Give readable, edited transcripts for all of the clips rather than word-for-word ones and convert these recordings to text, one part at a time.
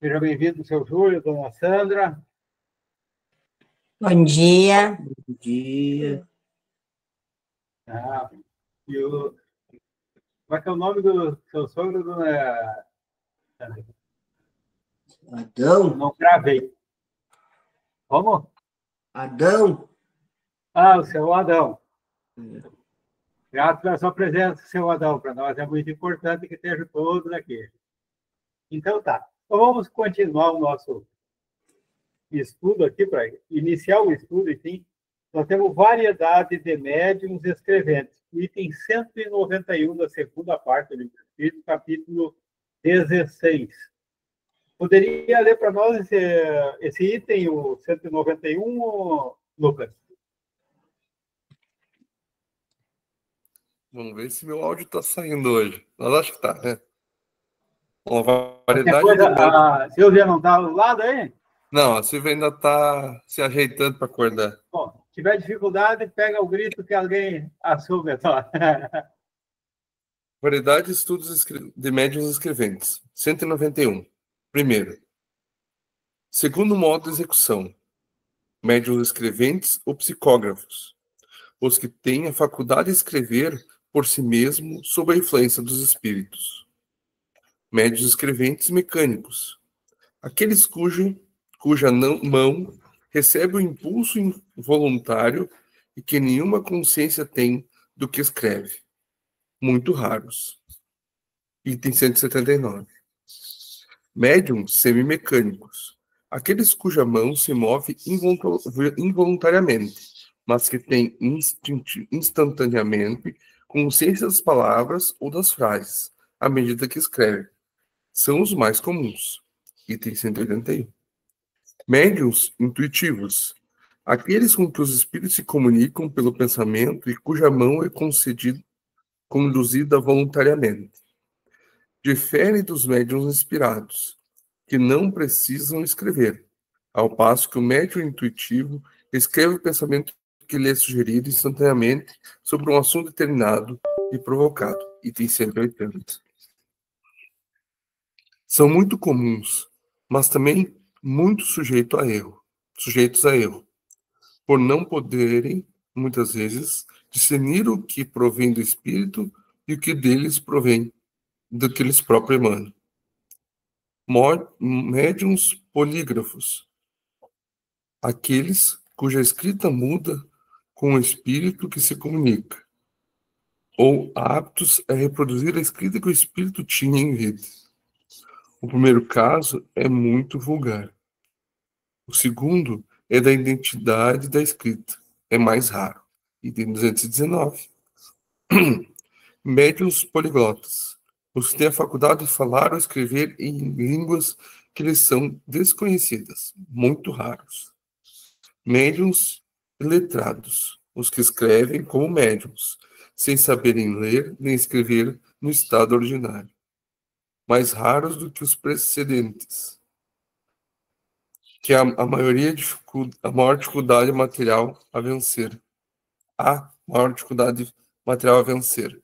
Seja bem-vindo, seu Júlio, dona Sandra. Bom dia. Bom dia. Como é que é o nome do seu sogro, dona Sandra? Adão? Não gravei. Como? Adão? O seu Adão. Grato pela sua presença, seu Adão. Para nós é muito importante que esteja todos aqui. Então tá. Então vamos continuar o nosso estudo aqui, para iniciar o estudo, enfim. Nós temos variedade de médiuns escreventes. Item 191 da segunda parte do livro Espírito, capítulo 16. Poderia ler para nós esse item, o 191, Lucas? Vamos ver se meu áudio está saindo hoje. Mas acho que está, né? Uma variedade Coisa, de médios. a Silvia não está do lado aí? Não, a Silvia ainda está se ajeitando para acordar. Bom, se tiver dificuldade, pega o grito que alguém assume. Variedade de estudos de médiuns escreventes. 191. Primeiro. Segundo modo de execução. Médiuns escreventes ou psicógrafos. Os que têm a faculdade de escrever por si mesmo sob a influência dos espíritos. Médiuns escreventes mecânicos. Aqueles cuja mão recebe o impulso involuntário e que nenhuma consciência tem do que escreve. Muito raros. Item 179. Médiuns semimecânicos. Aqueles cuja mão se move involuntariamente, mas que têm instantaneamente consciência das palavras ou das frases, à medida que escreve. São os mais comuns. Item 181. Médiuns intuitivos. Aqueles com que os espíritos se comunicam pelo pensamento e cuja mão é conduzida voluntariamente. Difere dos médiuns inspirados, que não precisam escrever, ao passo que o médium intuitivo escreve o pensamento que lhe é sugerido instantaneamente sobre um assunto determinado e provocado. Item 180. São muito comuns, mas também muito sujeitos a erro, por não poderem, muitas vezes, discernir o que provém do espírito e o que deles provém do que eles próprios emanam. Médiuns polígrafos. Aqueles cuja escrita muda com o espírito que se comunica, ou aptos a reproduzir a escrita que o espírito tinha em vida. O primeiro caso é muito vulgar. O segundo é da identidade da escrita. É mais raro. Item 219. Médiuns poliglotas. Os que têm a faculdade de falar ou escrever em línguas que lhes são desconhecidas. Muito raros. Médiuns letrados. Os que escrevem como médiuns, sem saberem ler nem escrever no estado ordinário. Mais raros do que os precedentes. Que a maior dificuldade material a vencer. A maior dificuldade material a vencer.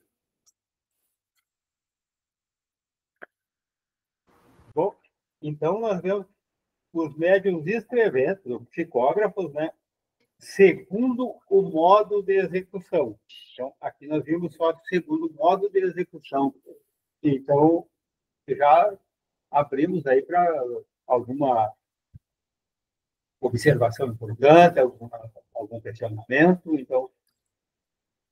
Bom, então nós vemos os médiuns escreventes, os psicógrafos, né? Segundo o modo de execução. Então, aqui nós vimos só o segundo modo de execução. Então, já abrimos aí para alguma observação importante, algum questionamento. Então,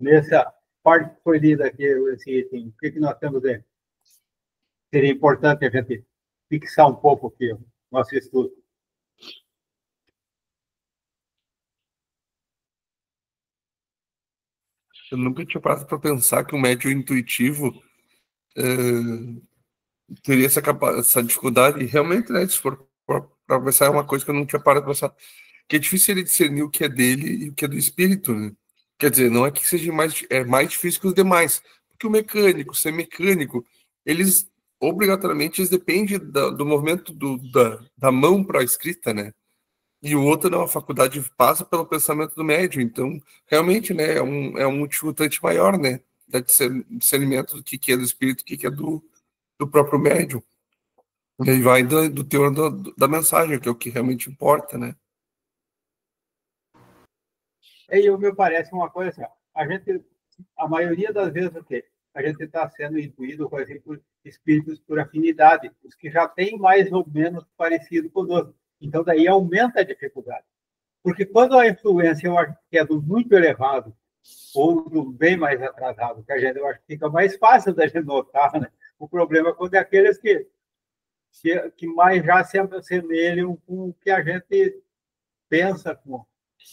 nessa parte que foi lida aqui, esse item, o que nós temos aí? Seria importante a gente fixar um pouco aqui o nosso estudo. Eu nunca tinha parado para pensar que o médium intuitivo teria essa dificuldade. E realmente, né, se for para pensar, é uma coisa que eu não tinha parado para pensar. Que é difícil ele discernir o que é dele e o que é do espírito, né? Quer dizer, não é que seja mais difícil que os demais. Porque o mecânico, ser mecânico, eles obrigatoriamente dependem do movimento da mão para a escrita, né? E o outro não, a faculdade passa pelo pensamento do médium. Então, realmente, né, é um dificultante maior, né? Da discernimento do que é do espírito, o que é do próprio médium. E aí vai do teor da mensagem, que é o que realmente importa, né? E me parece uma coisa assim, ó, a maioria das vezes, o quê? A gente está sendo intuído, por exemplo, por espíritos por afinidade, os que já têm mais ou menos parecido conosco. Então, daí aumenta a dificuldade. Porque quando a influência, eu acho que é do muito elevado ou do bem mais atrasado, que a gente, eu acho que fica mais fácil da gente notar, né? O problema é quando é aqueles que mais já se assemelham com o que a gente pensa.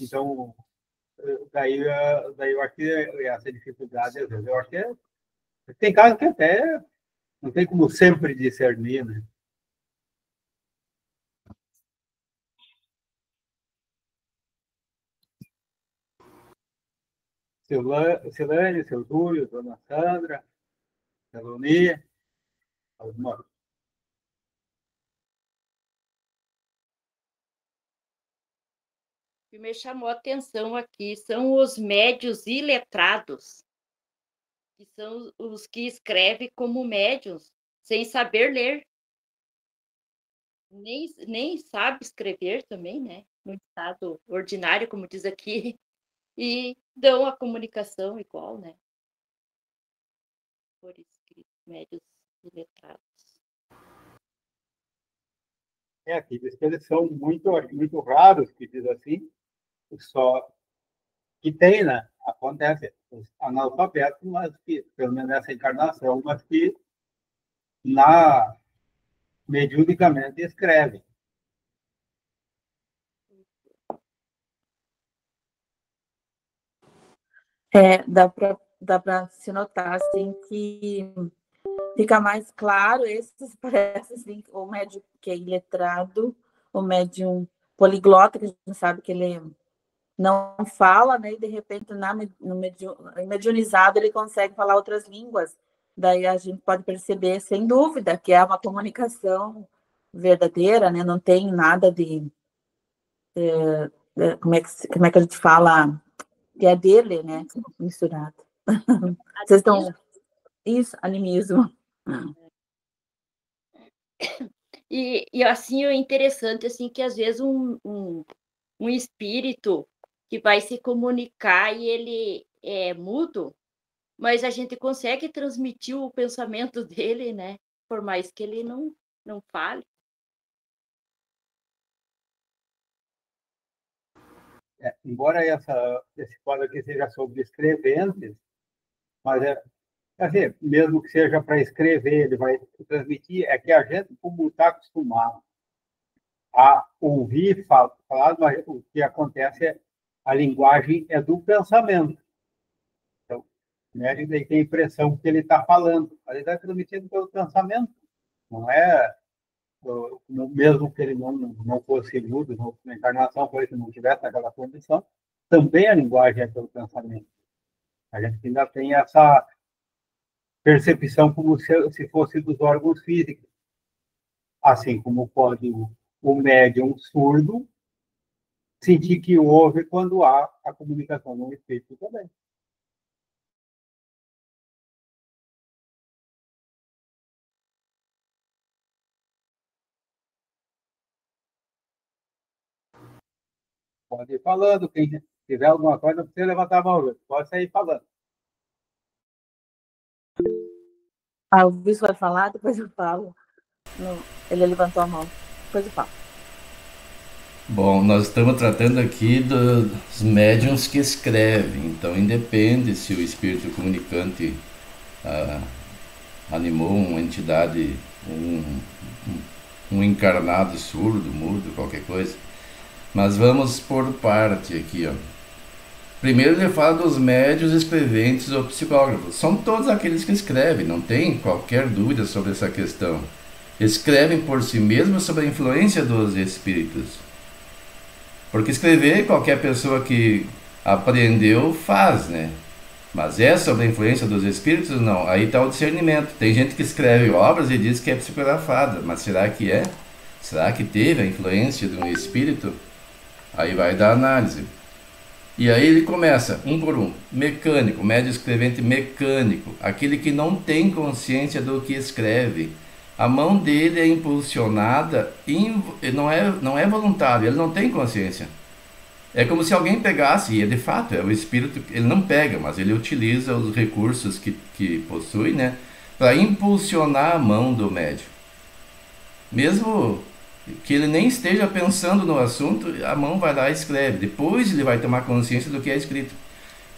Então, daí eu acho que essa dificuldade, às vezes, eu acho que tem casos que até não tem como sempre discernir, né? Silane, seu Júlio, dona Sandra, Saloni, alguma. O que me chamou a atenção aqui são os médios iletrados, que são os que escrevem como médios, sem saber ler. Nem sabe escrever também, né? No estado ordinário, como diz aqui, e dão a comunicação igual, né? Por escrito, médios iletrados. Aqui diz que eles são muito raros, que diz assim, só que tem, né? Acontece, os analfabetos, mas que, pelo menos nessa encarnação, mas que mediunicamente escrevem. Dá para se notar assim que fica mais claro, esses parece assim, o médium que é iletrado, o médium poliglota, que a gente sabe que ele não fala, né? E de repente, no mediunizado, ele consegue falar outras línguas. Daí a gente pode perceber, sem dúvida, que é uma comunicação verdadeira, né? Não tem nada de como é que a gente fala, que é dele, né? Misturado. Vocês estão... Isso, animismo. E assim, é interessante assim, que às vezes um espírito que vai se comunicar e ele é mudo, mas a gente consegue transmitir o pensamento dele, né? Por mais que ele não fale. Embora esse quadro aqui seja sobre escreventes, mas assim, mesmo que seja para escrever, ele vai transmitir, é que a gente, como está acostumado a ouvir falar, mas o que acontece é a linguagem é do pensamento. Então, né, a gente tem a impressão que ele está falando, mas ele está transmitindo pelo pensamento, não é mesmo que ele não fosse mudo, na encarnação, por isso não tivesse naquela condição, também a linguagem é pelo pensamento. A gente ainda tem essa percepção como se fosse dos órgãos físicos. Assim como pode o médium surdo sentir que ouve quando há a comunicação no espírito também. Pode ir falando, quem tiver alguma coisa, não precisa levantar a mão, pode sair falando. O Bispo vai falar, depois eu falo. Ele levantou a mão, depois eu falo. Bom, nós estamos tratando aqui dos médiuns que escrevem, então independe se o espírito comunicante animou uma entidade, um encarnado surdo, mudo, qualquer coisa. Mas vamos por parte aqui, ó. Primeiro ele fala dos médiuns escreventes ou psicógrafos. São todos aqueles que escrevem, não tem qualquer dúvida sobre essa questão. Escrevem por si mesmos sob a influência dos espíritos. Porque escrever, qualquer pessoa que aprendeu faz, né? Mas é sobre a influência dos espíritos? Não. Aí está o discernimento. Tem gente que escreve obras e diz que é psicografada, mas será que é? Será que teve a influência de um espírito? Aí vai dar análise. E aí ele começa, um por um. Mecânico, médio escrevente mecânico. Aquele que não tem consciência do que escreve. A mão dele é impulsionada, não é voluntário, ele não tem consciência. É como se alguém pegasse, e de fato, é o espírito, ele não pega, mas ele utiliza os recursos que possui, né, para impulsionar a mão do médium. Mesmo que ele nem esteja pensando no assunto, a mão vai lá e escreve. Depois ele vai tomar consciência do que é escrito.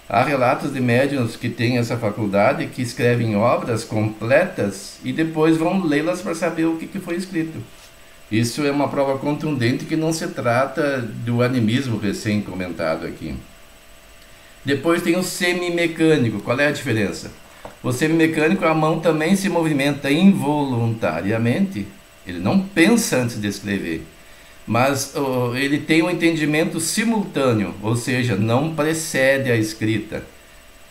Há relatos de médiuns que têm essa faculdade, que escrevem obras completas e depois vão lê-las para saber o que foi escrito. Isso é uma prova contundente que não se trata do animismo recém-comentado aqui. Depois tem o semimecânico. Qual é a diferença? O semimecânico, a mão também se movimenta involuntariamente. Ele não pensa antes de escrever, mas ele tem um entendimento simultâneo, ou seja, não precede a escrita.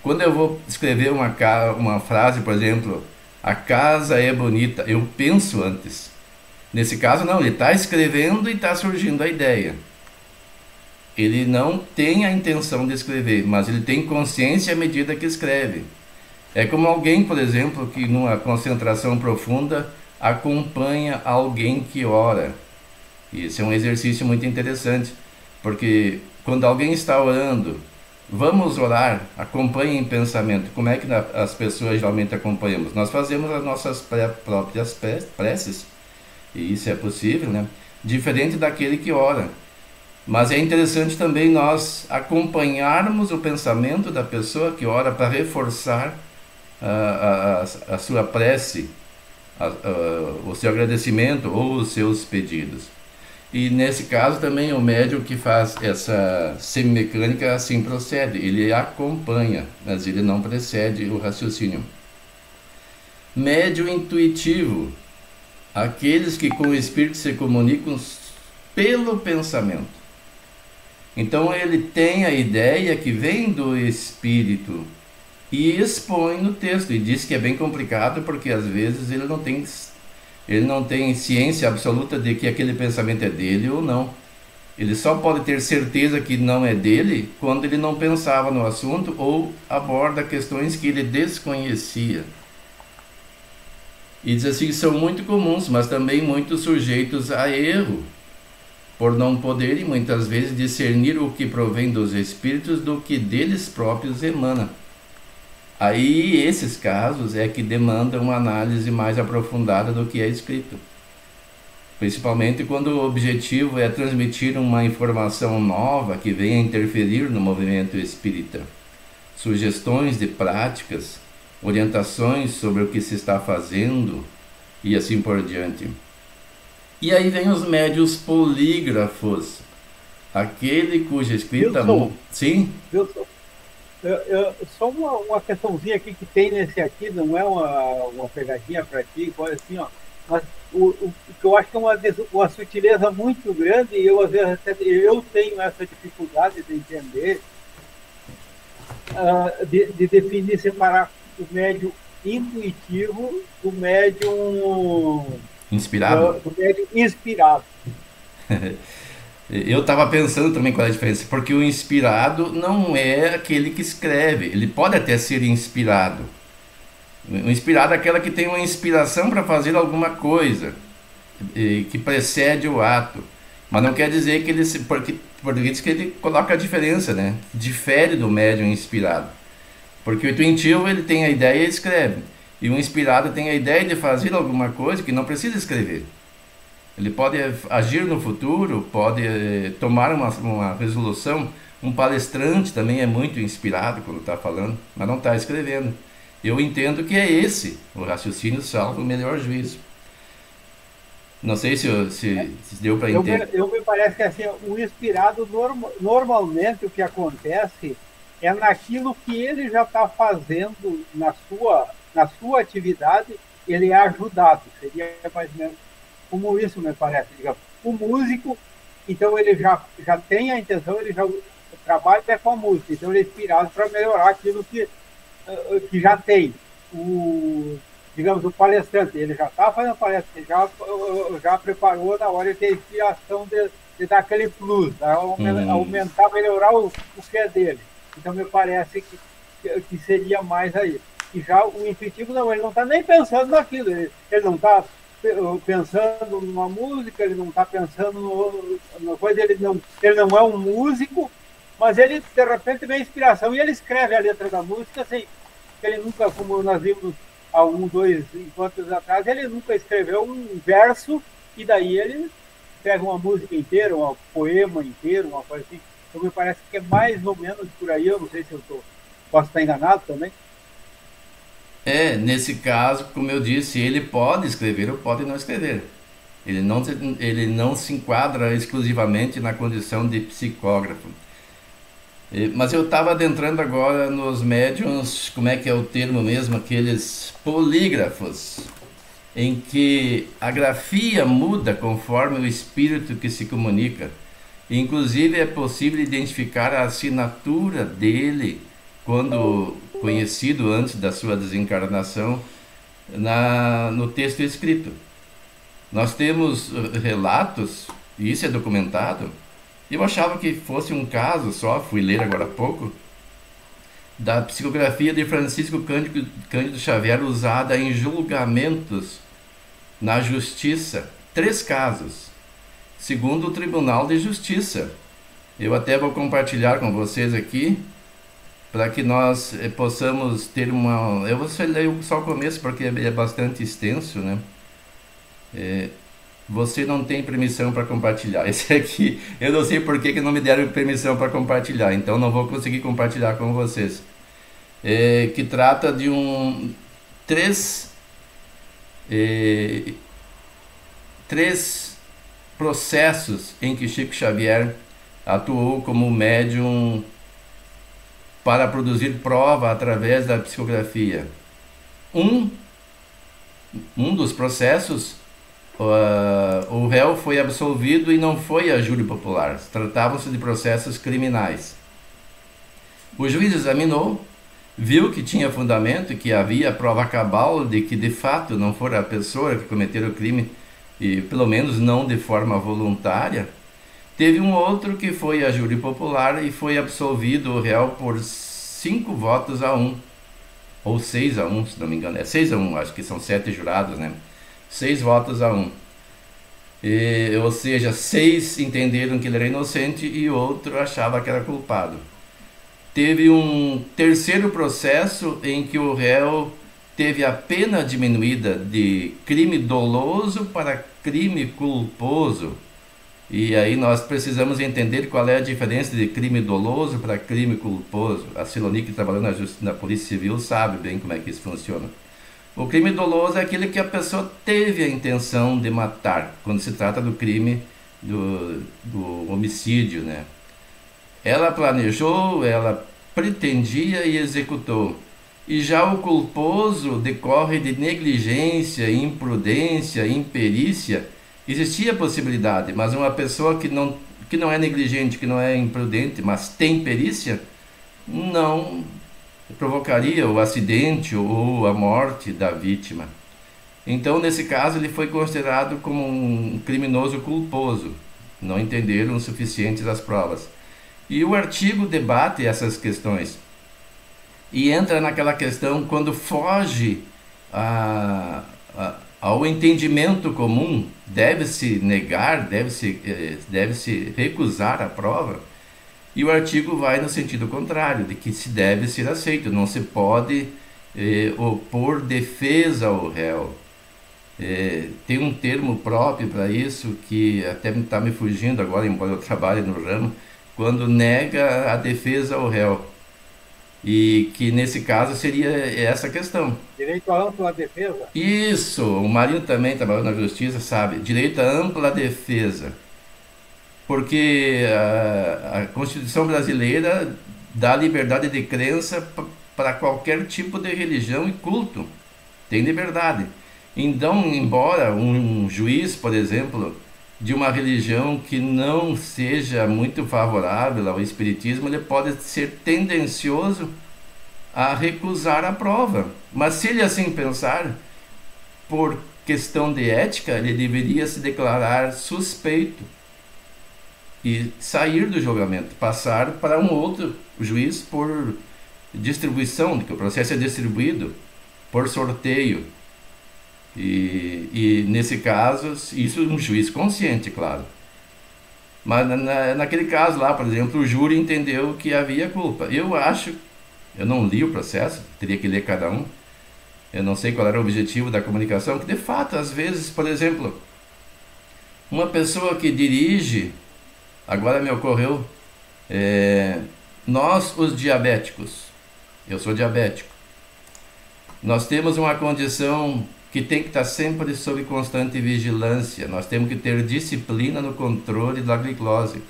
Quando eu vou escrever uma frase, por exemplo, a casa é bonita, eu penso antes. Nesse caso, não, ele está escrevendo e está surgindo a ideia. Ele não tem a intenção de escrever, mas ele tem consciência à medida que escreve. É como alguém, por exemplo, que numa concentração profunda acompanha alguém que ora. Isso é um exercício muito interessante, porque quando alguém está orando, vamos orar, acompanhe em pensamento. Como é que as pessoas geralmente acompanhamos? Nós fazemos as nossas próprias preces, e isso é possível, né? Diferente daquele que ora. Mas é interessante também nós acompanharmos o pensamento da pessoa que ora para reforçar a sua prece, o seu agradecimento ou os seus pedidos. E nesse caso também o médium que faz essa semimecânica assim procede, ele acompanha, mas ele não precede o raciocínio. Médium intuitivo, aqueles que com o espírito se comunicam pelo pensamento. Então ele tem a ideia que vem do espírito e expõe no texto, e diz que é bem complicado porque às vezes ele não tem ciência absoluta de que aquele pensamento é dele ou não. Ele só pode ter certeza que não é dele quando ele não pensava no assunto ou aborda questões que ele desconhecia. E diz assim, são muito comuns, mas também muito sujeitos a erro, por não poderem muitas vezes discernir o que provém dos espíritos do que deles próprios emana. Aí esses casos é que demandam uma análise mais aprofundada do que é escrito, principalmente quando o objetivo é transmitir uma informação nova que venha interferir no movimento espírita, sugestões de práticas, orientações sobre o que se está fazendo e assim por diante. E aí vem os médios polígrafos, aquele cuja escrita... Wilson, Sim? Wilson, só uma questãozinha aqui que tem nesse aqui, não é uma pegadinha para ti, pode assim, ó, mas o que eu acho que é uma sutileza muito grande, e eu às vezes até eu tenho essa dificuldade de entender, de definir, separar o médium intuitivo do médium Inspirado? Do médium inspirado. Eu estava pensando também qual é a diferença, porque o inspirado não é aquele que escreve, ele pode até ser inspirado. O inspirado é aquela que tem uma inspiração para fazer alguma coisa, que precede o ato. Mas não quer dizer que ele... Porque diz que ele coloca a diferença, né? Difere do médium inspirado. Porque o intuitivo, ele tem a ideia e escreve. E o inspirado tem a ideia de fazer alguma coisa que não precisa escrever. Ele pode agir no futuro, pode tomar uma resolução. Um palestrante também é muito inspirado quando está falando, mas não está escrevendo. Eu entendo que é esse o raciocínio salvo o melhor juízo. Não sei se deu para entender. Eu me parece que assim, o inspirado, normalmente o que acontece é naquilo que ele já está fazendo na sua atividade, ele é ajudado. Seria mais ou menos como isso, me parece. Digamos. O músico, então ele já tem a intenção, ele já trabalha com a música, então ele é inspirado para melhorar aquilo que já tem. Digamos, o palestrante, ele já está fazendo palestra, ele já preparou na hora de ter inspiração de dar aquele plus, aumentar, melhorar o que é dele. Então me parece que seria mais aí. E já o intuitivo não, ele não está nem pensando naquilo, ele não está pensando numa música, ele não está pensando numa coisa, ele não é um músico, mas ele, de repente, vem a inspiração e ele escreve a letra da música assim, ele nunca, como nós vimos há dois encontros atrás, ele nunca escreveu um verso e daí ele pega uma música inteira, um poema inteiro, uma coisa assim. Então me parece que é mais ou menos por aí, eu não sei se posso estar enganado também. Nesse caso, como eu disse, ele pode escrever ou pode não escrever. Ele não se enquadra exclusivamente na condição de psicógrafo. Mas eu estava adentrando agora nos médiuns, como é que é o termo mesmo, aqueles polígrafos, em que a grafia muda conforme o espírito que se comunica. Inclusive é possível identificar a assinatura dele, quando conhecido antes da sua desencarnação, no texto escrito. Nós temos relatos, e isso é documentado. Eu achava que fosse um caso só, fui ler agora há pouco, da psicografia de Francisco Cândido Xavier usada em julgamentos na justiça. 3 casos, segundo o Tribunal de Justiça. Eu até vou compartilhar com vocês aqui, para que nós possamos ter uma... Eu vou ler só o começo, porque é bastante extenso, né? Você não tem permissão para compartilhar. Esse aqui, eu não sei por que não me deram permissão para compartilhar, então não vou conseguir compartilhar com vocês. Que trata de três processos em que Chico Xavier atuou como médium para produzir prova através da psicografia. Um dos processos, o réu foi absolvido e não foi a júri popular. Tratavam-se de processos criminais. O juiz examinou, viu que tinha fundamento, que havia prova cabal de que de fato não fora a pessoa que cometeu o crime, e pelo menos não de forma voluntária. Teve um outro que foi a júri popular e foi absolvido o réu por 5 votos a 1, ou 6 a 1, se não me engano. É 6 a 1, acho que são 7 jurados, né? 6 votos a 1. Ou seja, 6 entenderam que ele era inocente e o outro achava que era culpado. Teve um terceiro processo em que o réu teve a pena diminuída de crime doloso para crime culposo. E aí nós precisamos entender qual é a diferença de crime doloso para crime culposo. A Siloni, que trabalhou na Polícia Civil, sabe bem como é que isso funciona. O crime doloso é aquele que a pessoa teve a intenção de matar, quando se trata do crime do homicídio, né? Ela planejou, ela pretendia e executou. E já o culposo decorre de negligência, imprudência, imperícia. Existia a possibilidade, mas uma pessoa que não é negligente, que não é imprudente, mas tem perícia, não provocaria o acidente ou a morte da vítima. Então, nesse caso, ele foi considerado como um criminoso culposo. Não entenderam o suficiente as provas. E o artigo debate essas questões. E entra naquela questão quando foge ao entendimento comum, deve-se negar, deve-se recusar a prova. E o artigo vai no sentido contrário, de que se deve ser aceito, não se pode opor defesa ao réu. Tem um termo próprio para isso, que até está me fugindo agora, embora eu trabalhe no ramo, quando nega a defesa ao réu. E que nesse caso seria essa questão. Direito à ampla defesa? Isso, o Marinho também trabalhou na justiça, sabe? Direito à ampla defesa. Porque a Constituição brasileira dá liberdade de crença para qualquer tipo de religião e culto. Tem liberdade. Então, embora um juiz, por exemplo, de uma religião que não seja muito favorável ao espiritismo, ele pode ser tendencioso a recusar a prova. Mas se ele assim pensar, por questão de ética, ele deveria se declarar suspeito e sair do julgamento, passar para um outro juiz por distribuição, que o processo é distribuído por sorteio. E nesse caso, isso é um juiz consciente, claro. Mas naquele caso lá, por exemplo, o júri entendeu que havia culpa. Eu acho, eu não li o processo, teria que ler cada um. Eu não sei qual era o objetivo da comunicação, que de fato, às vezes, por exemplo, uma pessoa que dirige, agora me ocorreu, é, nós, os diabéticos, eu sou diabético, nós temos uma condição que tem que estar sempre sob constante vigilância. Nós temos que ter disciplina no controle da glicose,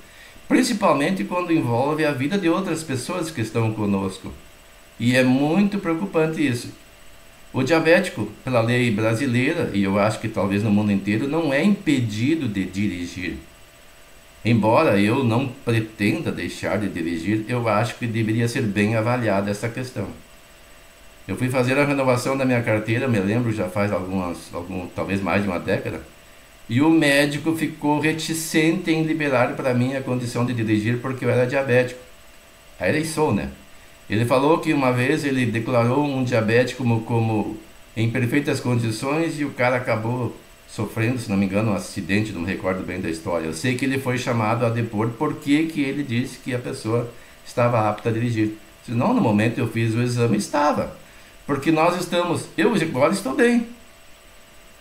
principalmente quando envolve a vida de outras pessoas que estão conosco. E é muito preocupante isso. O diabético, pela lei brasileira, e eu acho que talvez no mundo inteiro, não é impedido de dirigir. Embora eu não pretenda deixar de dirigir, eu acho que deveria ser bem avaliada essa questão. Eu fui fazer a renovação da minha carteira, me lembro, já faz talvez mais de uma década, e o médico ficou reticente em liberar para mim a condição de dirigir porque eu era diabético. Aí ele sou, né? Ele falou que uma vez ele declarou um diabético como em perfeitas condições e o cara acabou sofrendo, se não me engano, um acidente, não me recordo bem da história. Eu sei que ele foi chamado a depor porque que ele disse que a pessoa estava apta a dirigir. Se não, no momento eu fiz o exame, estava. Porque nós estamos, eu agora estou bem,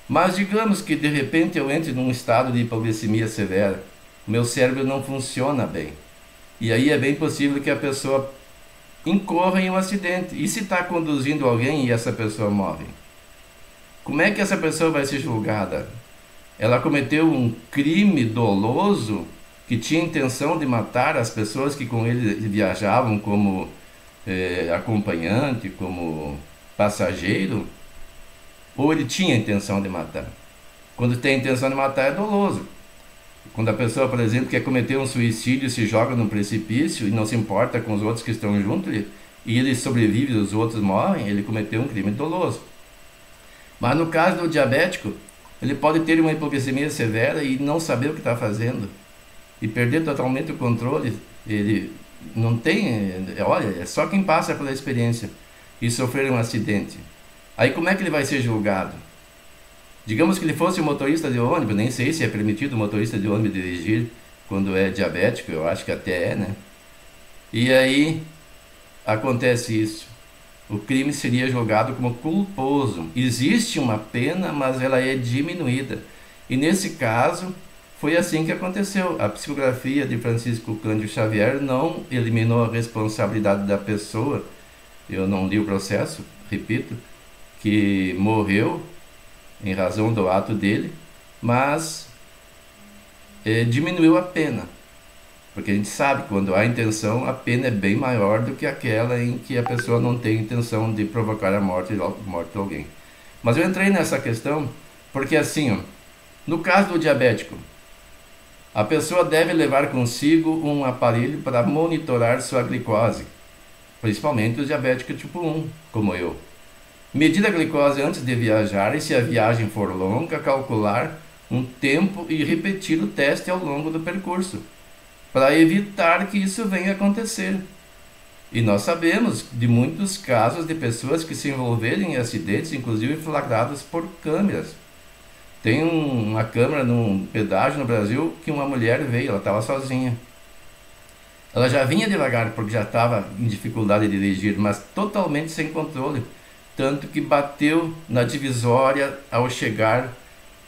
mas digamos que de repente eu entre num estado de hipoglicemia severa, meu cérebro não funciona bem. E aí é bem possível que a pessoa incorra em um acidente. E se está conduzindo alguém e essa pessoa morre? Como é que essa pessoa vai ser julgada? Ela cometeu um crime doloso que tinha intenção de matar as pessoas que com ele viajavam como acompanhante, como passageiro, ou ele tinha intenção de matar? Quando tem intenção de matar é doloso. Quando a pessoa, por exemplo, quer cometer um suicídio, se joga num precipício e não se importa com os outros que estão junto, e ele sobrevive e os outros morrem, ele cometeu um crime doloso. Mas no caso do diabético, ele pode ter uma hipoglicemia severa e não saber o que está fazendo, e perder totalmente o controle. Ele não tem, olha, é só quem passa pela experiência e sofrer um acidente. Aí como é que ele vai ser julgado? Digamos que ele fosse um motorista de ônibus, nem sei se é permitido o motorista de ônibus dirigir quando é diabético, eu acho que até é, né? E aí acontece isso. O crime seria julgado como culposo. Existe uma pena, mas ela é diminuída. E nesse caso, foi assim que aconteceu. A psicografia de Francisco Cândido Xavier não eliminou a responsabilidade da pessoa. Eu não li o processo, repito, que morreu em razão do ato dele, mas diminuiu a pena, porque a gente sabe que quando há intenção, a pena é bem maior do que aquela em que a pessoa não tem intenção de provocar a morte de alguém. Mas eu entrei nessa questão porque assim, ó, no caso do diabético, a pessoa deve levar consigo um aparelho para monitorar sua glicose, principalmente os diabéticos tipo 1, como eu. Medir a glicose antes de viajar e, se a viagem for longa, calcular um tempo e repetir o teste ao longo do percurso, para evitar que isso venha a acontecer. E nós sabemos de muitos casos de pessoas que se envolveram em acidentes, inclusive flagrados por câmeras. Tem uma câmera num pedágio no Brasil que uma mulher veio, ela estava sozinha. Ela já vinha devagar porque já estava em dificuldade de dirigir, mas totalmente sem controle. Tanto que bateu na divisória ao chegar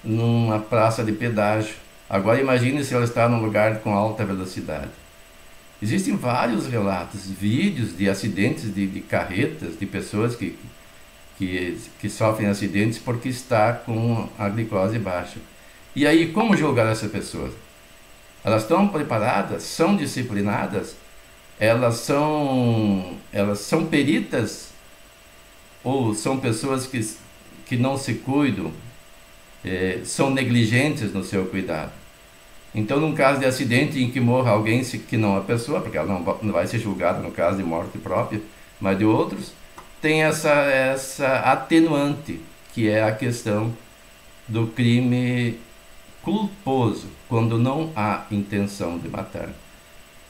numa praça de pedágio. Agora imagine se ela está num lugar com alta velocidade. Existem vários relatos, vídeos de acidentes de carretas, de pessoas que sofrem acidentes porque está com a glicose baixa. E aí, como julgar essas pessoas? Elas estão preparadas? São disciplinadas? Elas são peritas? Ou são pessoas que não se cuidam, são negligentes no seu cuidado? Então, num caso de acidente em que morra alguém que não é a pessoa, porque ela não vai ser julgada no caso de morte própria, mas de outros, tem essa atenuante, que é a questão do crime culposo, quando não há intenção de matar.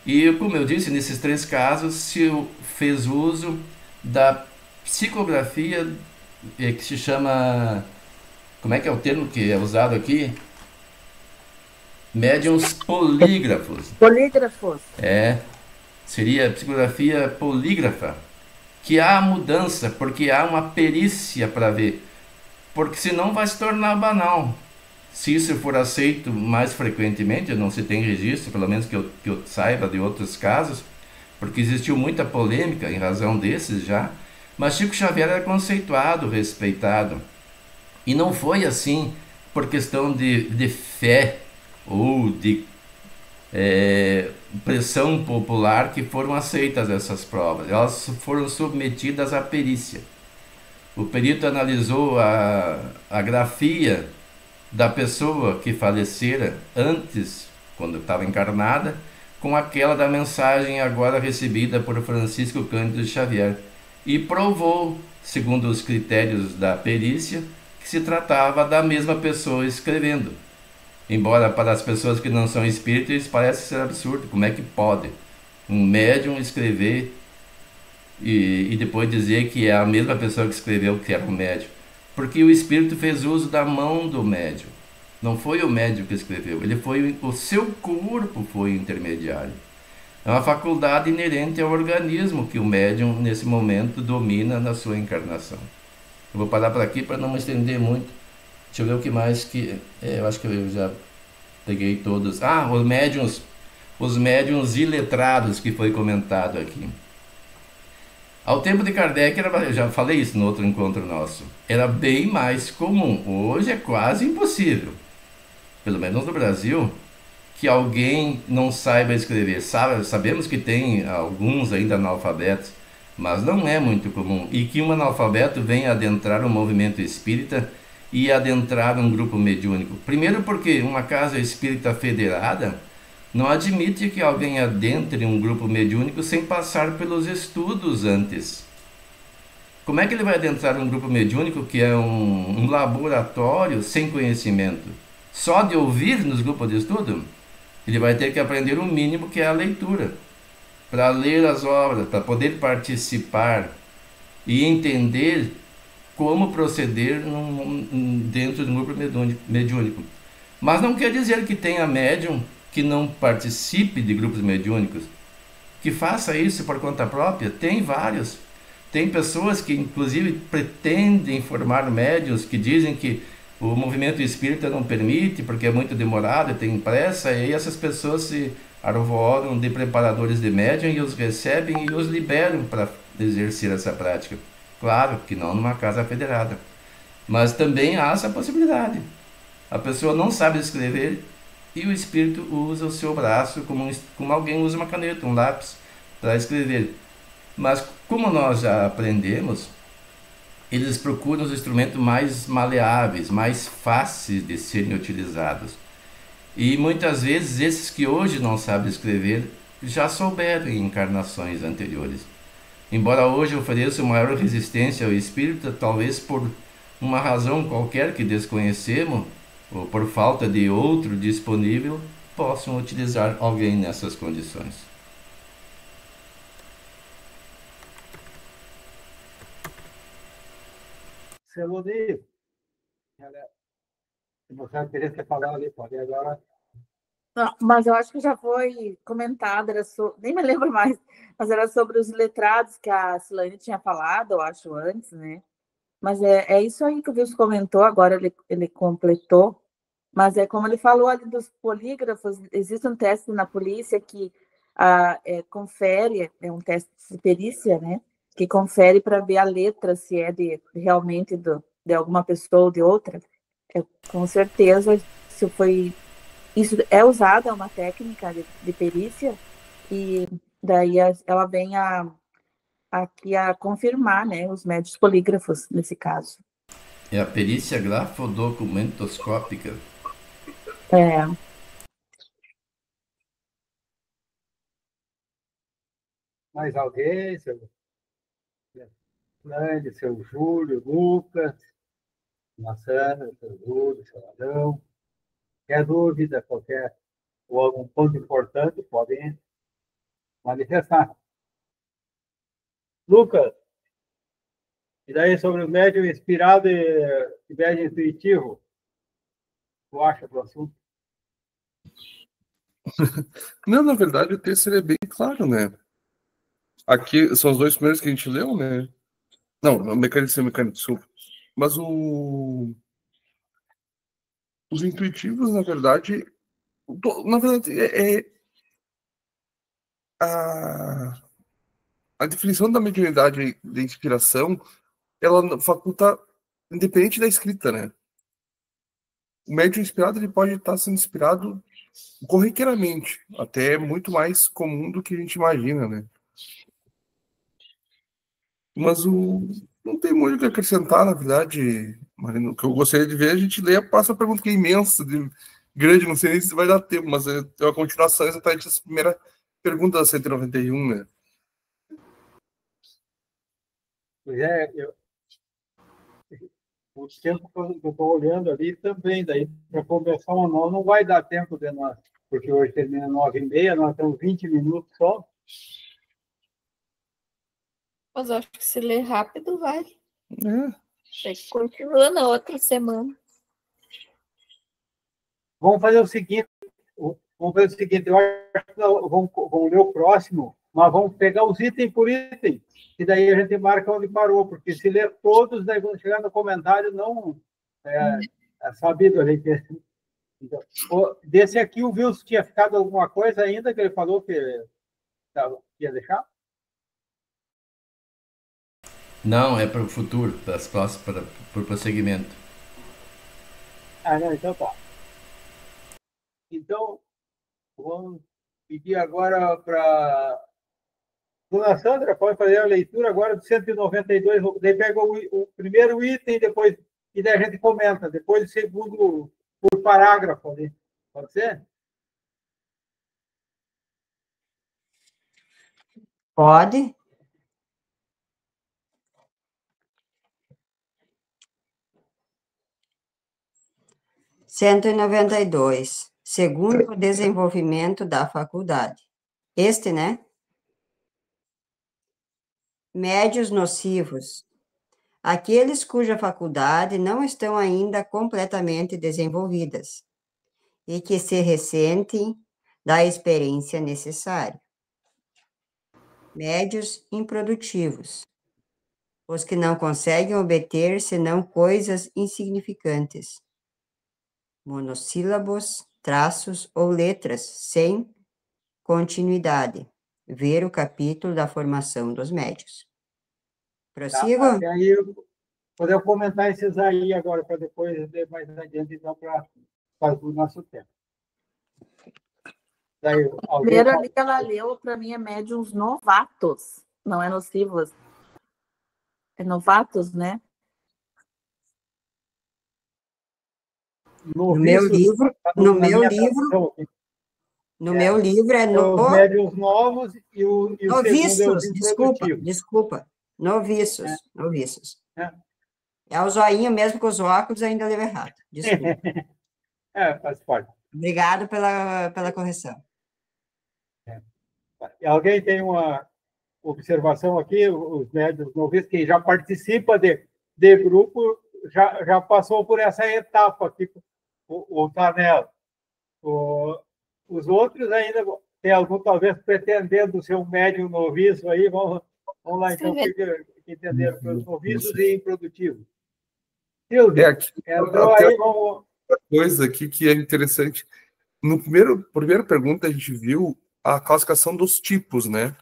E, como eu disse, nesses 3 casos, se fez uso da psicografia que se chama como é que é o termo que é usado aqui? Médiuns polígrafos. Polígrafos. Seria psicografia polígrafa, que há mudança, porque há uma perícia para ver, porque senão vai se tornar banal. Se isso for aceito mais frequentemente, não se tem registro, pelo menos que eu saiba de outros casos, porque existiu muita polêmica em razão desses já, mas Chico Xavier era conceituado, respeitado. E não foi assim por questão de fé ou de pressão popular que foram aceitas essas provas. Elas foram submetidas à perícia. O perito analisou a grafia da pessoa que falecera antes, quando estava encarnada, com aquela da mensagem agora recebida por Francisco Cândido Xavier, e provou, segundo os critérios da perícia, que se tratava da mesma pessoa escrevendo. Embora para as pessoas que não são espíritas isso parece ser absurdo. Como é que pode um médium escrever e depois dizer que é a mesma pessoa que escreveu que era um médium? Porque o espírito fez uso da mão do médium. Não foi o médium que escreveu, o seu corpo foi intermediário. É uma faculdade inerente ao organismo que o médium nesse momento domina na sua encarnação. Eu vou parar por aqui para não me estender muito. Deixa eu ver o que mais que... eu acho que eu já peguei todos. Os médiuns iletrados que foi comentado aqui. Ao tempo de Kardec, eu já falei isso no outro encontro nosso, era bem mais comum. Hoje é quase impossível, pelo menos no Brasil, que alguém não saiba escrever. Sabemos que tem alguns ainda analfabetos, mas não é muito comum. E que um analfabeto venha adentrar o movimento espírita e adentrar um grupo mediúnico. Primeiro porque uma casa espírita federada não admite que alguém adentre um grupo mediúnico sem passar pelos estudos antes. Como é que ele vai adentrar um grupo mediúnico que é um laboratório sem conhecimento? Só de ouvir nos grupos de estudo? Ele vai ter que aprender o mínimo, que é a leitura, para ler as obras, para poder participar e entender como proceder dentro de um grupo mediúnico. Mas não quer dizer que tenha médium que não participe de grupos mediúnicos, que faça isso por conta própria. Tem vários. Tem pessoas que inclusive pretendem formar médiuns, que dizem que o movimento espírita não permite porque é muito demorado, tem pressa, e aí essas pessoas se arvoram de preparadores de médium e os recebem e os liberam para exercer essa prática. Claro que não numa casa federada, mas também há essa possibilidade. A pessoa não sabe escrever e o espírito usa o seu braço como alguém usa uma caneta, um lápis para escrever. Mas como nós já aprendemos, eles procuram os instrumentos mais maleáveis, mais fáceis de serem utilizados. E muitas vezes esses que hoje não sabem escrever já souberam em encarnações anteriores. Embora hoje ofereça maior resistência ao espírito, talvez por uma razão qualquer que desconhecemos, ou por falta de outro disponível, possam utilizar alguém nessas condições. Celone, se você queria ter falado ali, pode agora. Não, mas eu acho que já foi comentado, nem me lembro mais, mas era sobre os letrados que a Silane tinha falado, eu acho, antes, né? Mas é isso aí que o Wilson comentou, agora ele completou. Mas é como ele falou ali dos polígrafos, existe um teste na polícia que confere, é um teste de perícia, né? Que confere para ver a letra, se é realmente de alguma pessoa ou de outra. Com certeza, se foi... Isso é usada, uma técnica de perícia, e daí ela vem aqui a confirmar, né, os médios polígrafos, nesse caso. É a perícia grafodocumentoscópica. Mais alguém? Seu Lande, seu Júlio, Lucas, Massana, seu Júlio, seu Adão. Qualquer dúvida, ou algum ponto importante, podem manifestar. Lucas, E daí, sobre o médium inspirado e médium intuitivo, tu acha do assunto? Não, na verdade, o texto ele é bem claro, né? Aqui são os dois primeiros que a gente leu, né? Não, o mecânico e o mecânico, desculpa. Mas os intuitivos, na verdade, a, a definição da mediunidade de inspiração, ela faculta, independente da escrita, né? O médium inspirado, ele pode estar sendo inspirado corriqueiramente, até muito mais comum do que a gente imagina, né? Mas não tem muito o que acrescentar, na verdade, Marina. O que eu gostaria de ver, a gente lê, passa a pergunta que é imensa, grande, não sei nem se vai dar tempo, mas é uma continuação exatamente dessa primeira pergunta da 191, né? Pois é, o tempo que eu estou olhando ali também, daí para começar uma nova, não vai dar tempo de nós, porque hoje termina 9h30, nós temos 20 minutos só. Mas eu acho que se ler rápido, vai. É. Aí continua na outra semana. Vamos fazer o seguinte, eu acho que vamos ler o próximo, mas vamos pegar os itens por item, e daí a gente marca onde parou, porque se ler todos, daí quando chegar no comentário, não é sabido ali. Então, desse aqui, o Wilson tinha ficado alguma coisa ainda que ele falou que ia deixar? Não, é para o futuro, para as próximas, para o prosseguimento. Não, então tá. Então, vamos pedir agora para Dona Sandra, pode fazer a leitura agora do 192, daí pega o primeiro item, depois, e daí a gente comenta, depois o segundo por parágrafo ali. Pode ser? Pode. Cento e 192. Segundo o desenvolvimento da faculdade. Este, né? Médios nocivos. Aqueles cuja faculdade não estão ainda completamente desenvolvidas e que se ressentem da experiência necessária. Médios improdutivos. Os que não conseguem obter senão coisas insignificantes. Monossílabos, traços ou letras sem continuidade. Ver o capítulo da formação dos médios. Prossigo? Tá, até aí, podemos comentar esses aí agora, para depois, mais adiante, então, para fazer o nosso tempo. Daí, Primeiro ali que ela leu, para mim, é médiuns novatos, não é nocivos. É novatos, né? No meu livro, no meu livro é os médiuns novos e o noviços, segundo é os desculpa. Noviços. É o zoinho mesmo com os óculos, ainda leu errado. Desculpa. Faz parte. Obrigado pela correção. Alguém tem uma observação aqui? Os médiuns noviços, que já participa de grupo, já passou por essa etapa aqui, o Tanel. Os outros ainda tem algum, talvez, pretendendo ser um médium noviço aí. Vamos lá, então, que entenderam que os noviços e improdutivos. Silvio, entrou aí, vamos... Coisa aqui que é interessante. No primeira pergunta, a gente viu a classificação dos tipos, né?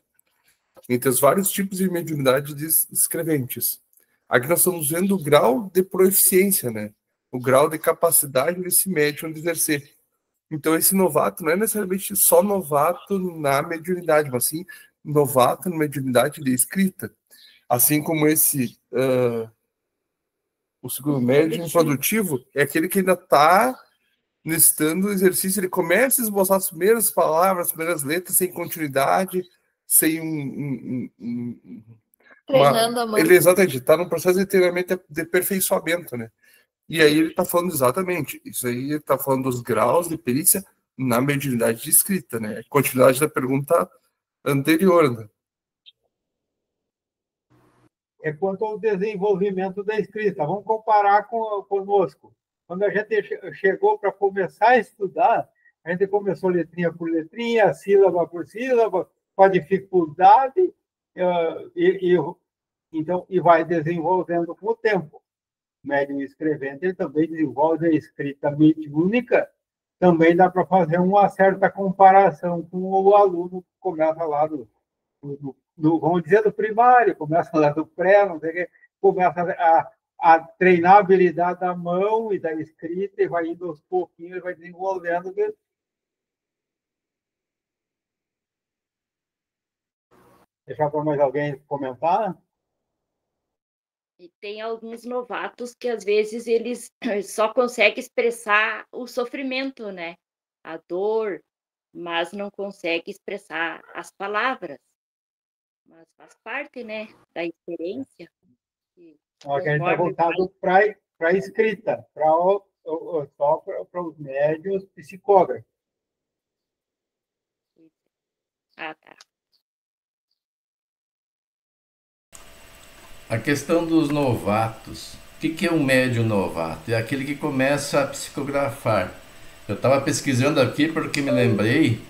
Entre os vários tipos de mediunidade de escreventes. Aqui nós estamos vendo o grau de proficiência, né? O grau de capacidade desse médium de exercer. Então, esse novato não é necessariamente só novato na mediunidade, mas sim novato na mediunidade de escrita. Assim como esse, o segundo médium produtivo, é aquele que ainda está necessitando exercício, ele começa a esboçar as primeiras palavras, as primeiras letras, sem continuidade, sem treinando a mão. Ele exatamente está num processo de treinamento de aperfeiçoamento, né? E aí ele está falando exatamente, isso aí ele está falando dos graus de perícia na mediunidade de escrita, né? Continuidade da pergunta anterior, né? é quanto ao desenvolvimento da escrita. Vamos comparar conosco. Quando a gente chegou para começar a estudar, a gente começou letrinha por letrinha, sílaba por sílaba, com a dificuldade, então, e vai desenvolvendo com o tempo. O médium escrevente ele também desenvolve a escrita mediúnica, também dá para fazer uma certa comparação com o aluno que começa lá vamos dizer, do primário, começa lá do pré, não sei o quê, começa a treinar a habilidade da mão e da escrita e vai indo aos pouquinhos, vai desenvolvendo. Deixar para mais alguém comentar? E tem alguns novatos que, às vezes, eles só conseguem expressar o sofrimento, né? A dor, mas não conseguem expressar as palavras. Mas faz parte, né, da experiência. A gente está voltado para a escrita, só para os médiuns psicógrafos. Ah, tá. A questão dos novatos. O que é um médium novato? É aquele que começa a psicografar. Eu estava pesquisando aqui porque me lembrei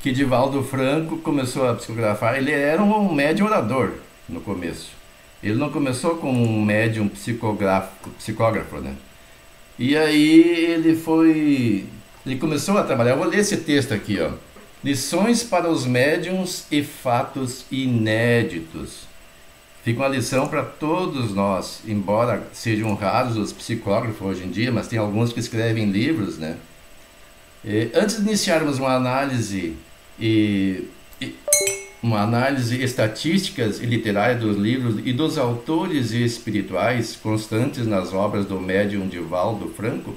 que Divaldo Franco começou a psicografar. Ele era um médium orador no começo. Ele não começou como um médium psicógrafo, né? E aí ele começou a trabalhar. Eu vou ler esse texto aqui, ó. Lições para os médiums e fatos inéditos. Fica uma lição para todos nós, embora sejam raros os psicógrafos hoje em dia, mas tem alguns que escrevem livros, né? Antes de iniciarmos uma análise estatísticas e literária dos livros e dos autores espirituais constantes nas obras do médium Divaldo Franco,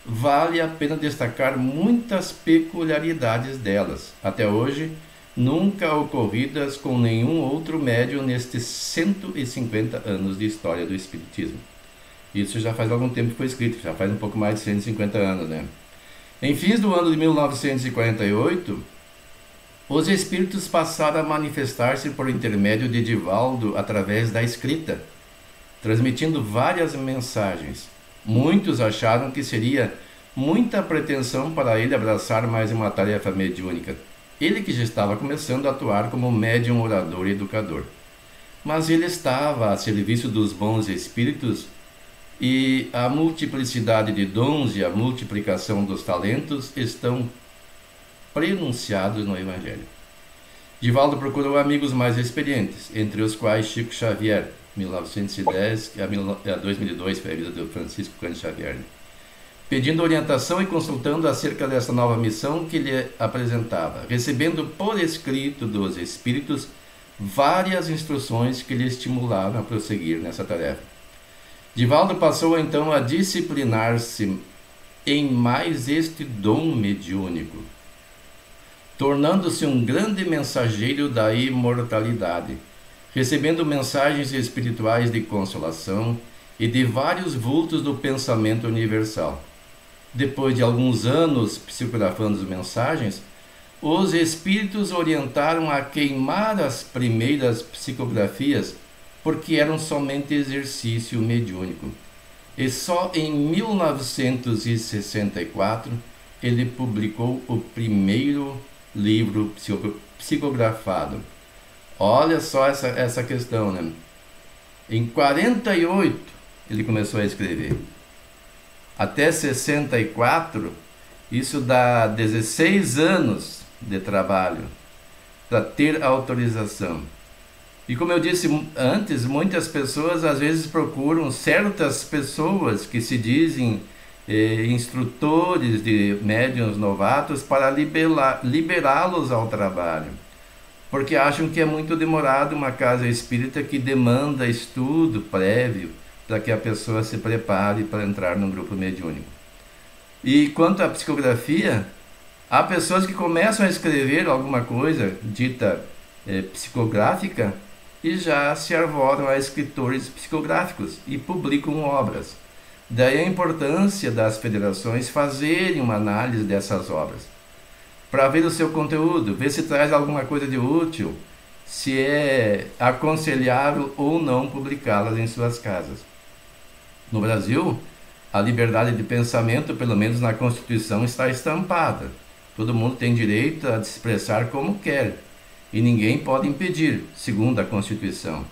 vale a pena destacar muitas peculiaridades delas, até hoje nunca ocorridas com nenhum outro médium nestes 150 anos de história do Espiritismo. Isso já faz algum tempo que foi escrito, já faz um pouco mais de 150 anos, né? Em fins do ano de 1948, os espíritos passaram a manifestar-se por intermédio de Divaldo através da escrita, transmitindo várias mensagens. Muitos acharam que seria muita pretensão para ele abraçar mais uma tarefa mediúnica, ele que já estava começando a atuar como médium orador e educador. Mas ele estava a serviço dos bons espíritos e a multiplicidade de dons e a multiplicação dos talentos estão prenunciados no Evangelho. Divaldo procurou amigos mais experientes, entre os quais Chico Xavier, 1910 a 2002, foi a vida do Francisco Cândido Xavier, pedindo orientação e consultando acerca dessa nova missão que lhe apresentava, recebendo por escrito dos espíritos várias instruções que lhe estimularam a prosseguir nessa tarefa. Divaldo passou então a disciplinar-se em mais este dom mediúnico, tornando-se um grande mensageiro da imortalidade, recebendo mensagens espirituais de consolação e de vários vultos do pensamento universal. Depois de alguns anos psicografando as mensagens, os espíritos orientaram a queimar as primeiras psicografias porque eram somente exercício mediúnico. E só em 1964 ele publicou o primeiro livro psicografado. Olha só essa questão, né? Em 48 ele começou a escrever. Até 64, isso dá 16 anos de trabalho para ter autorização. E como eu disse antes, muitas pessoas às vezes procuram certas pessoas que se dizem instrutores de médiuns novatos para liberá-los ao trabalho, porque acham que é muito demorado uma casa espírita que demanda estudo prévio para que a pessoa se prepare para entrar num grupo mediúnico. E quanto à psicografia, há pessoas que começam a escrever alguma coisa dita psicográfica e já se arvoram a escritores psicográficos e publicam obras. Daí a importância das federações fazerem uma análise dessas obras, para ver o seu conteúdo, ver se traz alguma coisa de útil, se é aconselhável ou não publicá-las em suas casas. No Brasil, a liberdade de pensamento, pelo menos na Constituição, está estampada. Todo mundo tem direito a se expressar como quer e ninguém pode impedir, segundo a Constituição.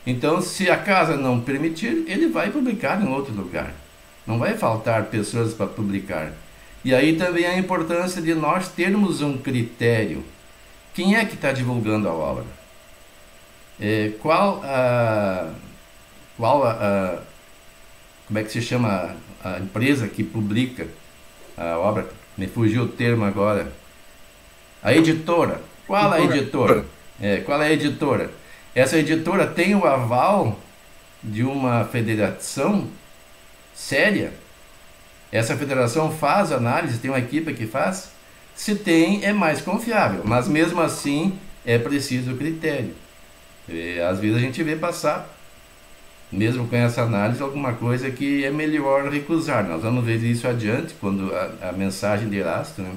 Então, se a casa não permitir, ele vai publicar em outro lugar. Não vai faltar pessoas para publicar. E aí também a importância de nós termos um critério. Quem é que está divulgando a obra? Como é que se chama a empresa que publica a obra? Me fugiu o termo agora. A editora. Qual a editora? Qual é a editora? Essa editora tem o aval de uma federação séria? Essa federação faz análise, tem uma equipe que faz? Se tem, é mais confiável, mas mesmo assim é preciso critério. Às vezes a gente vê passar, mesmo com essa análise, alguma coisa que é melhor recusar. Nós vamos ver isso adiante, quando a mensagem de Erasto, né?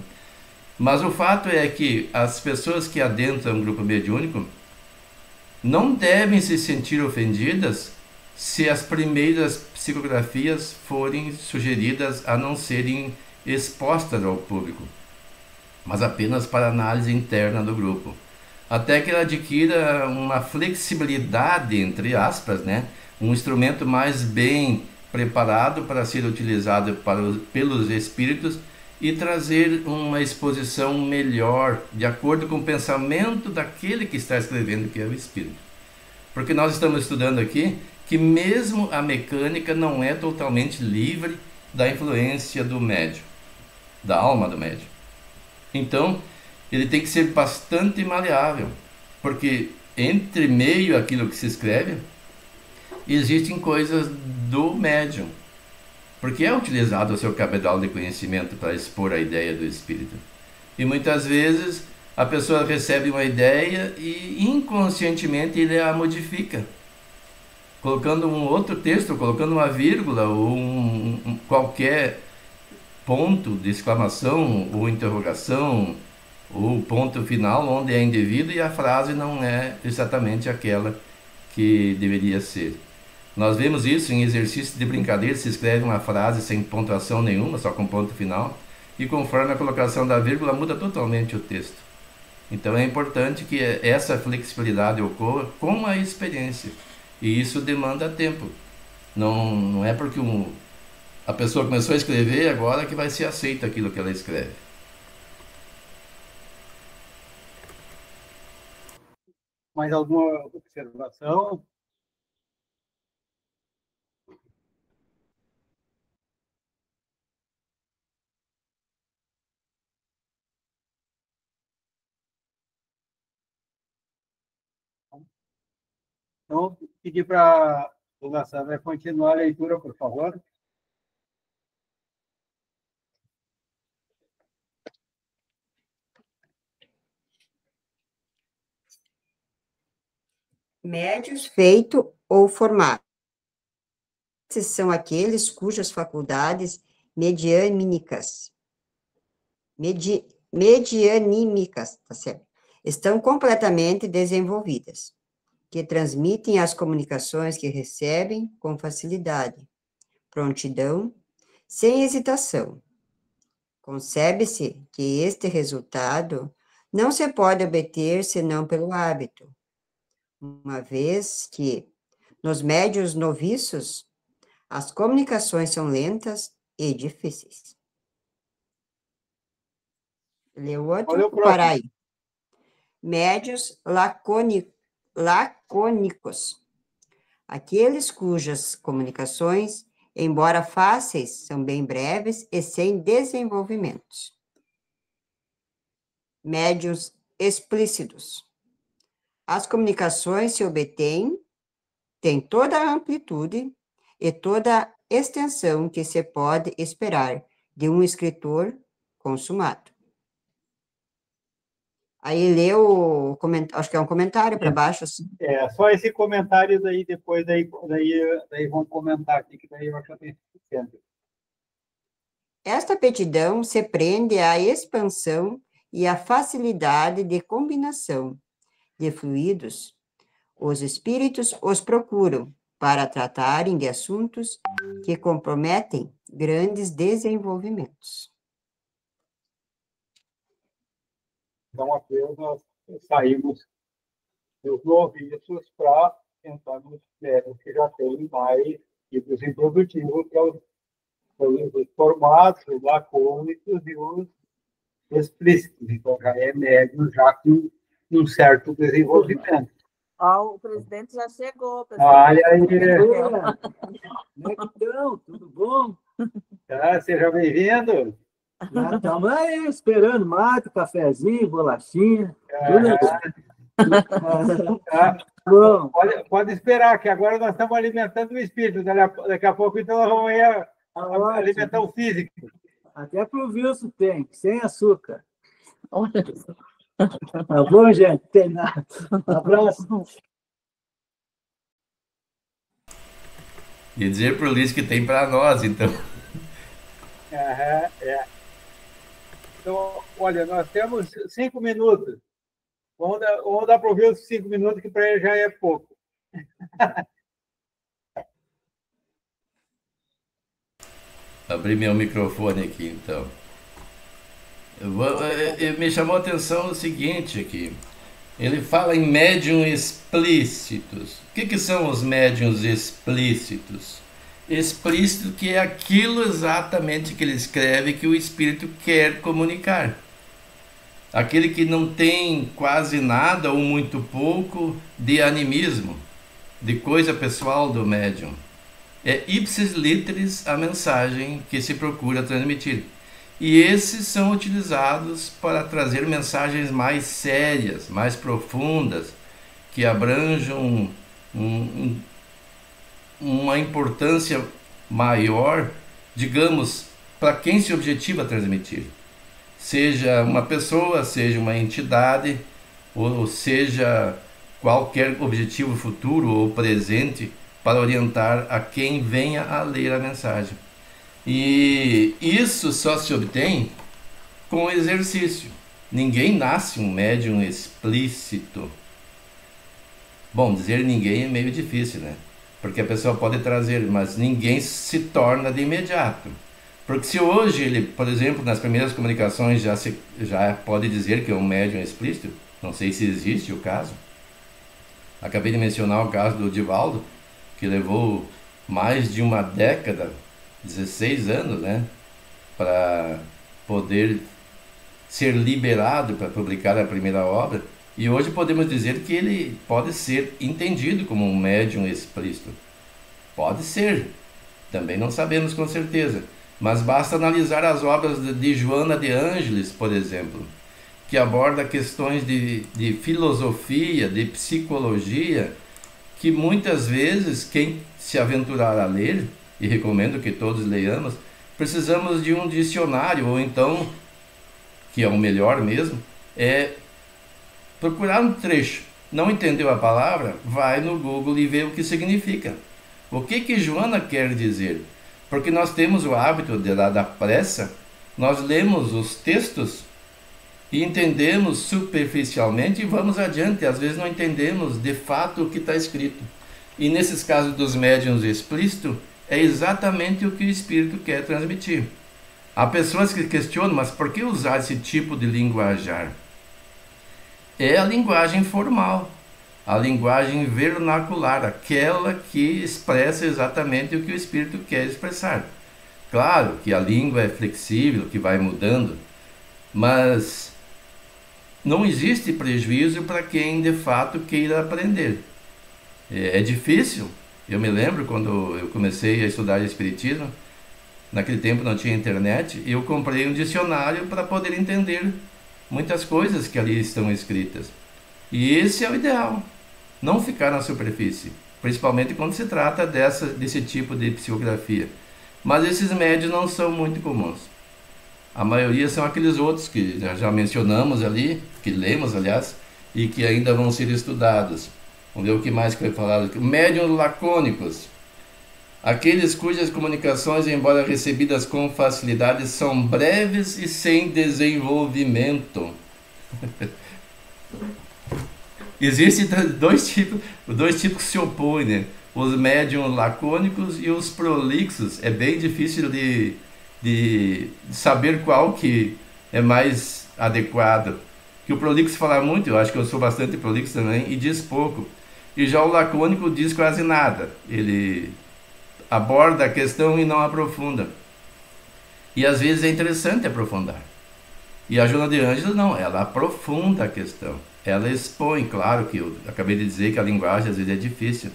Mas o fato é que as pessoas que adentram o grupo mediúnico não devem se sentir ofendidas se as primeiras psicografias forem sugeridas a não serem expostas ao público, mas apenas para análise interna do grupo, até que ela adquira uma flexibilidade, entre aspas, né? Um instrumento mais bem preparado para ser utilizado pelos espíritos e trazer uma exposição melhor, de acordo com o pensamento daquele que está escrevendo, que é o espírito. Porque nós estamos estudando aqui que mesmo a mecânica não é totalmente livre da influência do médium, da alma do médium. Então, ele tem que ser bastante maleável, porque entre meio aquilo que se escreve, existem coisas do médium, porque é utilizado o seu cabedal de conhecimento para expor a ideia do espírito. E muitas vezes a pessoa recebe uma ideia e inconscientemente ele a modifica, colocando um outro texto, colocando uma vírgula ou qualquer ponto de exclamação ou interrogação ou ponto final onde é indevido e a frase não é exatamente aquela que deveria ser. Nós vemos isso em exercício de brincadeira, se escreve uma frase sem pontuação nenhuma, só com ponto final, e conforme a colocação da vírgula muda totalmente o texto. Então é importante que essa flexibilidade ocorra com a experiência, e isso demanda tempo. Não é porque a pessoa começou a escrever agora que vai ser aceito aquilo que ela escreve. Mais alguma observação? Então, pedir para a Laçada continuar a leitura, por favor. Médios feito ou formado. Esses são aqueles cujas faculdades medianímicas, tá certo? Estão completamente desenvolvidas, que transmitem as comunicações que recebem com facilidade, prontidão, sem hesitação. Concebe-se que este resultado não se pode obter senão pelo hábito, uma vez que, nos médios noviços, as comunicações são lentas e difíceis. Lê o outro, para aí. Médios lacônicos. Aqueles cujas comunicações, embora fáceis, são bem breves e sem desenvolvimentos. Médios explícitos. As comunicações se obtêm, têm toda a amplitude e toda a extensão que se pode esperar de um escritor consumado. Aí leu, acho que é um comentário para baixo. Assim. Só esse comentário daí, depois daí vamos comentar aqui, que daí eu acabei esquecendo. Esta aptidão se prende à expansão e à facilidade de combinação, de fluidos, os espíritos os procuram para tratarem de assuntos que comprometem grandes desenvolvimentos. Então, aqui nós saímos dos noviços para entrar nos médios que já têm mais tipos improdutivos, que é os formados, os lacônicos e os explícitos. Então, já é médio, já com um certo desenvolvimento. Ó, o presidente já chegou, pessoal. Olha aí, Como é que estão? Tudo bom? tá? Seja bem-vindo. Estamos aí esperando mate, cafezinho, bolachinha. Tá? Bom, Pode esperar, que agora nós estamos alimentando o espírito. Daqui a pouco, então, nós vamos ir alimentar o físico. até pro Wilson tem, sem açúcar. Olha, Tá bom, gente? Tem nada. Um abraço. E dizer pro Luiz que tem para nós, então. Aham, é. Então, olha, nós temos 5 minutos. Vamos dar para ouvir os 5 minutos, que para ele já é pouco. Abrir meu microfone aqui, então. Me chamou a atenção o seguinte aqui. Ele fala em médium explícitos. O que são os médiums explícitos? Explícito que é aquilo exatamente que ele escreve que o espírito quer comunicar. Aquele que não tem quase nada ou muito pouco de animismo, de coisa pessoal do médium. É ipsis literis a mensagem que se procura transmitir. E esses são utilizados para trazer mensagens mais sérias, mais profundas, que abranjam uma importância maior, digamos, para quem se objetiva a transmitir. Seja uma pessoa, seja uma entidade, ou seja qualquer objetivo futuro ou presente, para orientar a quem venha a ler a mensagem. E isso só se obtém com exercício. Ninguém nasce um médium explícito. Bom, dizer ninguém é meio difícil, né? Porque a pessoa pode trazer, mas ninguém se torna de imediato. Porque se hoje ele, por exemplo, nas primeiras comunicações já pode dizer que é um médium explícito, não sei se existe o caso. Acabei de mencionar o caso do Divaldo, que levou mais de uma década, 16 anos, né, para poder ser liberado para publicar a primeira obra, e hoje podemos dizer que ele pode ser entendido como um médium explícito. Pode ser, também não sabemos com certeza, mas basta analisar as obras de Joana de Ângeles, por exemplo, que aborda questões de filosofia, de psicologia, que muitas vezes quem se aventurar a ler, e recomendo que todos leiamos, precisamos de um dicionário, ou então, que é o melhor mesmo, é procurar um trecho. Não entendeu a palavra? Vai no Google e vê o que significa. O que Joana quer dizer? Porque nós temos o hábito da pressa, nós lemos os textos e entendemos superficialmente e vamos adiante. Às vezes não entendemos de fato o que está escrito. E nesses casos dos médiuns explícitos, é exatamente o que o espírito quer transmitir. Há pessoas que questionam, mas por que usar esse tipo de linguajar? É a linguagem formal, a linguagem vernacular, aquela que expressa exatamente o que o espírito quer expressar. Claro que a língua é flexível, que vai mudando, mas não existe prejuízo para quem de fato queira aprender. É difícil. Eu me lembro quando eu comecei a estudar Espiritismo, naquele tempo não tinha internet, e eu comprei um dicionário para poder entender muitas coisas que ali estão escritas. E esse é o ideal, não ficar na superfície, principalmente quando se trata desse tipo de psicografia. Mas esses médios não são muito comuns. A maioria são aqueles outros que já mencionamos ali, que lemos, aliás, e que ainda vão ser estudados. Vamos ver o que mais que foi falado. Médiuns lacônicos. Aqueles cujas comunicações, embora recebidas com facilidade, são breves e sem desenvolvimento. Existem dois tipos que se opõem, né? Os médiums lacônicos e os prolixos. É bem difícil de saber qual que é mais adequado. Que o prolixo fala muito, eu acho que eu sou bastante prolixo também, e diz pouco. E já o lacônico diz quase nada. Ele aborda a questão e não aprofunda. E às vezes é interessante aprofundar. E a Joana de Ângeles não, ela aprofunda a questão. Ela expõe, claro que eu acabei de dizer que a linguagem às vezes é difícil,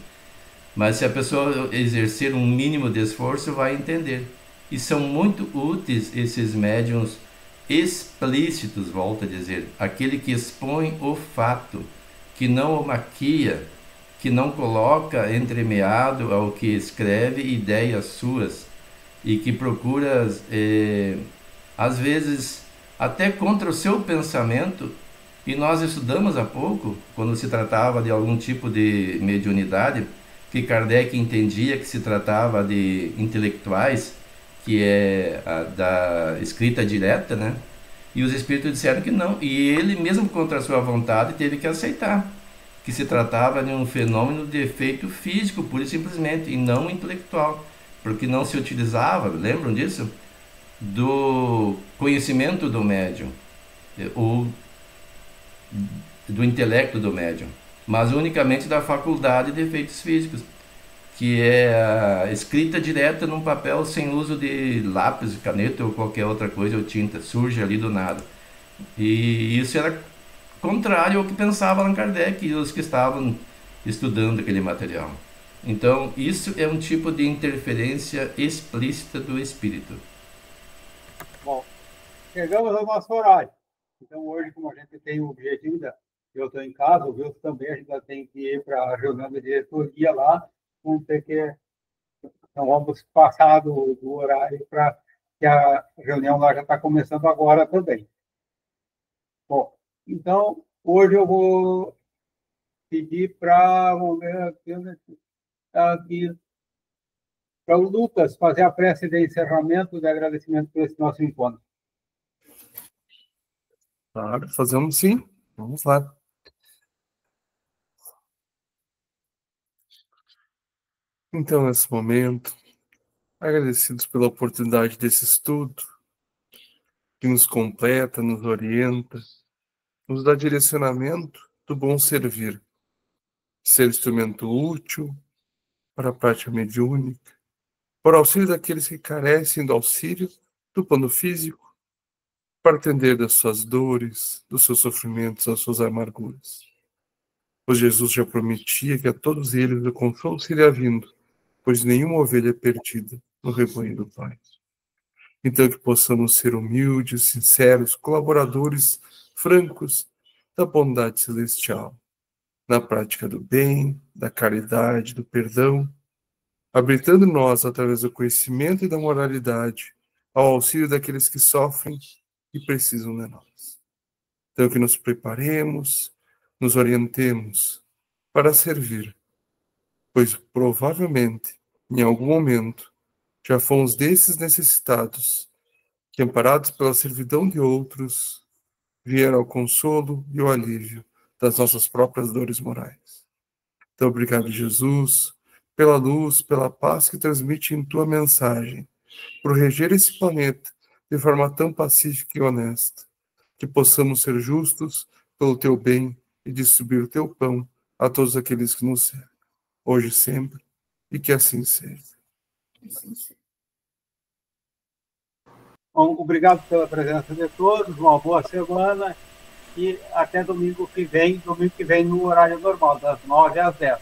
mas se a pessoa exercer um mínimo de esforço, vai entender. E são muito úteis esses médiuns explícitos, volto a dizer, aquele que expõe o fato, que não o maquia, que não coloca entremeado ao que escreve ideias suas e que procura, às vezes, até contra o seu pensamento. E nós estudamos há pouco, quando se tratava de algum tipo de mediunidade, que Kardec entendia que se tratava de intelectuais, que é da escrita direta, né? E os espíritos disseram que não. E ele, mesmo contra a sua vontade, teve que aceitar que se tratava de um fenômeno de efeito físico, pura e simplesmente, e não intelectual, porque não se utilizava, lembram disso? Do conhecimento do médium, ou do intelecto do médium, mas unicamente da faculdade de efeitos físicos, que é a escrita direta num papel sem uso de lápis, caneta ou qualquer outra coisa ou tinta, surge ali do nada. E isso era contrário ao que pensava Allan Kardec e os que estavam estudando aquele material. Então, isso é um tipo de interferência explícita do espírito. Bom, chegamos ao nosso horário. Então, hoje, como a gente tem o objetivo eu estou em casa, o Wilson também, a gente já tem que ir para a reunião da diretoria lá, vamos ter que... Então, vamos passar do horário para que a reunião lá já está começando agora também. Bom, então, hoje eu vou pedir para para o Lucas fazer a prece de encerramento de agradecimento por esse nosso encontro. Claro, fazemos sim. Vamos lá. Então, nesse momento, agradecidos pela oportunidade desse estudo, que nos completa, nos orienta, nos dá direcionamento do bom servir, ser instrumento útil para a prática mediúnica, para o auxílio daqueles que carecem do auxílio do plano físico, para atender das suas dores, dos seus sofrimentos, das suas amarguras. Pois Jesus já prometia que a todos eles o consolo seria vindo, pois nenhuma ovelha é perdida no rebanho do Pai. Então que possamos ser humildes, sinceros, colaboradores, francos da bondade celestial, na prática do bem, da caridade, do perdão, habilitando nós, através do conhecimento e da moralidade, ao auxílio daqueles que sofrem e precisam de nós. Então que nos preparemos, nos orientemos para servir, pois provavelmente, em algum momento, já fomos desses necessitados, que, amparados pela servidão de outros, vieram ao consolo e ao alívio das nossas próprias dores morais. Então, obrigado, Jesus, pela luz, pela paz que transmite em tua mensagem, por reger esse planeta de forma tão pacífica e honesta, que possamos ser justos pelo teu bem e distribuir o teu pão a todos aqueles que nos servem, hoje e sempre, e que assim seja. Bom, obrigado pela presença de todos, uma boa semana e até domingo que vem no horário normal, das 9 às 10.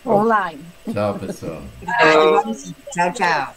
Online. Tchau, pessoal. Tchau, tchau.